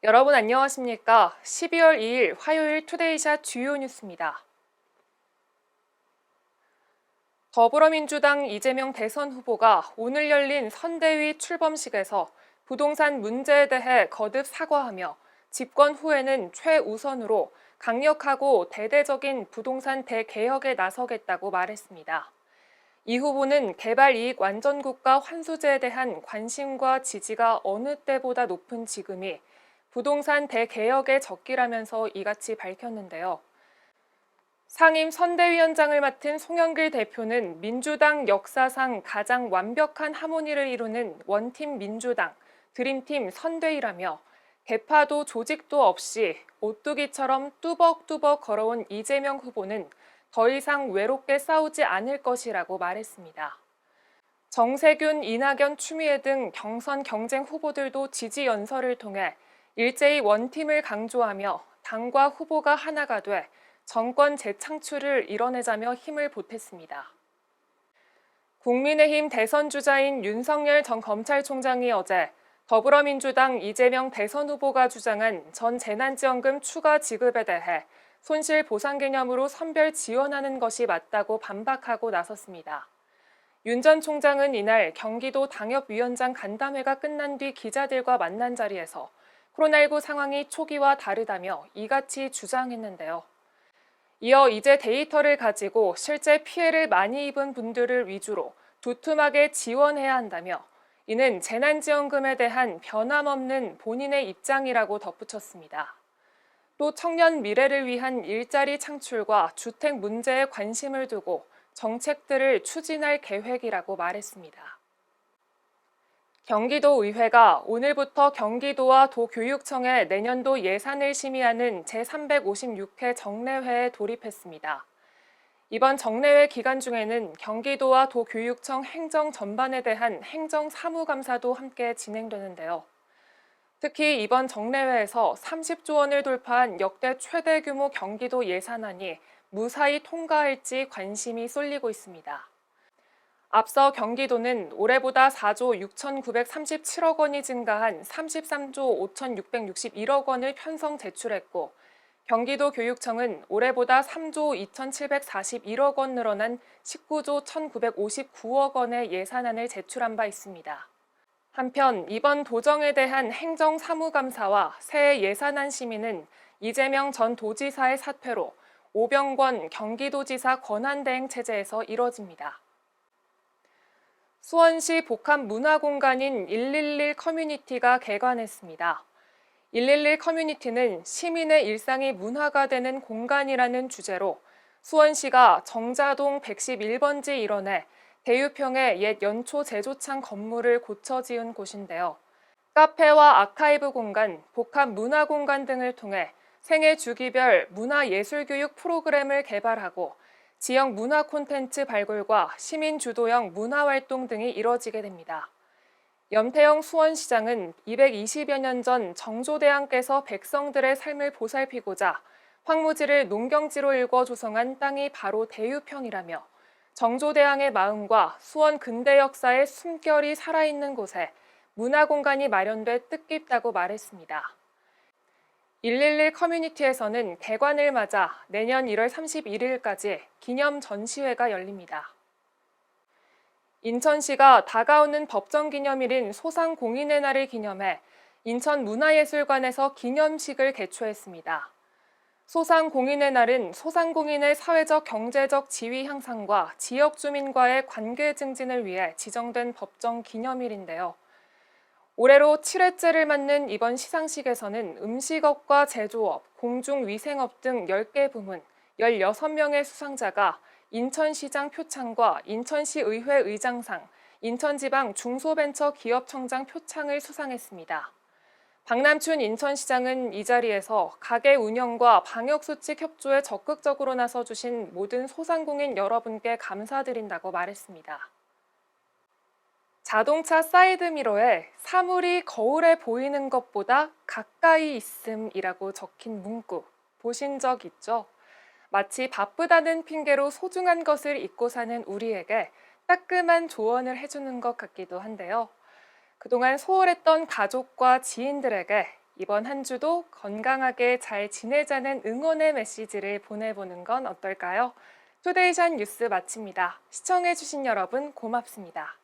여러분 안녕하십니까? 12월 2일 화요일 투데이샷 주요 뉴스입니다. 더불어민주당 이재명 대선 후보가 오늘 열린 선대위 출범식에서 부동산 문제에 대해 거듭 사과하며 집권 후에는 최우선으로 강력하고 대대적인 부동산 대개혁에 나서겠다고 말했습니다. 이 후보는 개발 이익 완전국가 환수제에 대한 관심과 지지가 어느 때보다 높은 지금이 부동산 대개혁의 적기라면서 이같이 밝혔는데요. 상임 선대위원장을 맡은 송영길 대표는 민주당 역사상 가장 완벽한 하모니를 이루는 원팀 민주당, 드림팀 선대위라며 개파도 조직도 없이 오뚜기처럼 뚜벅뚜벅 걸어온 이재명 후보는 더 이상 외롭게 싸우지 않을 것이라고 말했습니다. 정세균, 이낙연, 추미애 등 경선 경쟁 후보들도 지지 연설을 통해 일제히 원팀을 강조하며 당과 후보가 하나가 돼 정권 재창출을 이뤄내자며 힘을 보탰습니다. 국민의힘 대선 주자인 윤석열 전 검찰총장이 어제 더불어민주당 이재명 대선 후보가 주장한 전 재난지원금 추가 지급에 대해 손실 보상 개념으로 선별 지원하는 것이 맞다고 반박하고 나섰습니다. 윤 전 총장은 이날 경기도 당협위원장 간담회가 끝난 뒤 기자들과 만난 자리에서 코로나19 상황이 초기와 다르다며 이같이 주장했는데요. 이어 이제 데이터를 가지고 실제 피해를 많이 입은 분들을 위주로 두툼하게 지원해야 한다며 이는 재난지원금에 대한 변함없는 본인의 입장이라고 덧붙였습니다. 또 청년 미래를 위한 일자리 창출과 주택 문제에 관심을 두고 정책들을 추진할 계획이라고 말했습니다. 경기도의회가 오늘부터 경기도와 도교육청의 내년도 예산을 심의하는 제356회 정례회에 돌입했습니다. 이번 정례회 기간 중에는 경기도와 도교육청 행정 전반에 대한 행정사무감사도 함께 진행되는데요. 특히 이번 정례회에서 30조 원을 돌파한 역대 최대 규모 경기도 예산안이 무사히 통과할지 관심이 쏠리고 있습니다. 앞서 경기도는 올해보다 4조 6,937억 원이 증가한 33조 5,661억 원을 편성 제출했고 경기도 교육청은 올해보다 3조 2,741억 원 늘어난 19조 1,959억 원의 예산안을 제출한 바 있습니다. 한편 이번 도정에 대한 행정사무감사와 새해 예산안 심의는 이재명 전 도지사의 사퇴로 오병권 경기도지사 권한대행 체제에서 이뤄집니다. 수원시 복합문화공간인 111 커뮤니티가 개관했습니다. 111 커뮤니티는 시민의 일상이 문화가 되는 공간이라는 주제로 수원시가 정자동 111번지 일원에 대유평의 옛 연초 제조창 건물을 고쳐 지은 곳인데요. 카페와 아카이브 공간, 복합문화공간 등을 통해 생애 주기별 문화예술교육 프로그램을 개발하고 지역 문화 콘텐츠 발굴과 시민 주도형 문화활동 등이 이뤄지게 됩니다. 염태영 수원시장은 220여 년 전 정조대왕께서 백성들의 삶을 보살피고자 황무지를 농경지로 일궈 조성한 땅이 바로 대유평이라며 정조대왕의 마음과 수원 근대 역사의 숨결이 살아있는 곳에 문화공간이 마련돼 뜻깊다고 말했습니다. 111 커뮤니티에서는 개관을 맞아 내년 1월 31일까지 기념 전시회가 열립니다. 인천시가 다가오는 법정기념일인 소상공인의 날을 기념해 인천문화예술관에서 기념식을 개최했습니다. 소상공인의 날은 소상공인의 사회적 경제적 지위 향상과 지역 주민과의 관계 증진을 위해 지정된 법정 기념일인데요. 올해로 7회째를 맞는 이번 시상식에서는 음식업과 제조업, 공중위생업 등 10개 부문 16명의 수상자가 인천시장 표창과 인천시의회 의장상, 인천지방 중소벤처기업청장 표창을 수상했습니다. 박남춘 인천시장은 이 자리에서 가게 운영과 방역수칙 협조에 적극적으로 나서주신 모든 소상공인 여러분께 감사드린다고 말했습니다. 자동차 사이드미러에 사물이 거울에 보이는 것보다 가까이 있음이라고 적힌 문구 보신 적 있죠? 마치 바쁘다는 핑계로 소중한 것을 잊고 사는 우리에게 따끔한 조언을 해주는 것 같기도 한데요. 그동안 소홀했던 가족과 지인들에게 이번 한 주도 건강하게 잘 지내자는 응원의 메시지를 보내보는 건 어떨까요? 투데이션 뉴스 마칩니다. 시청해주신 여러분 고맙습니다.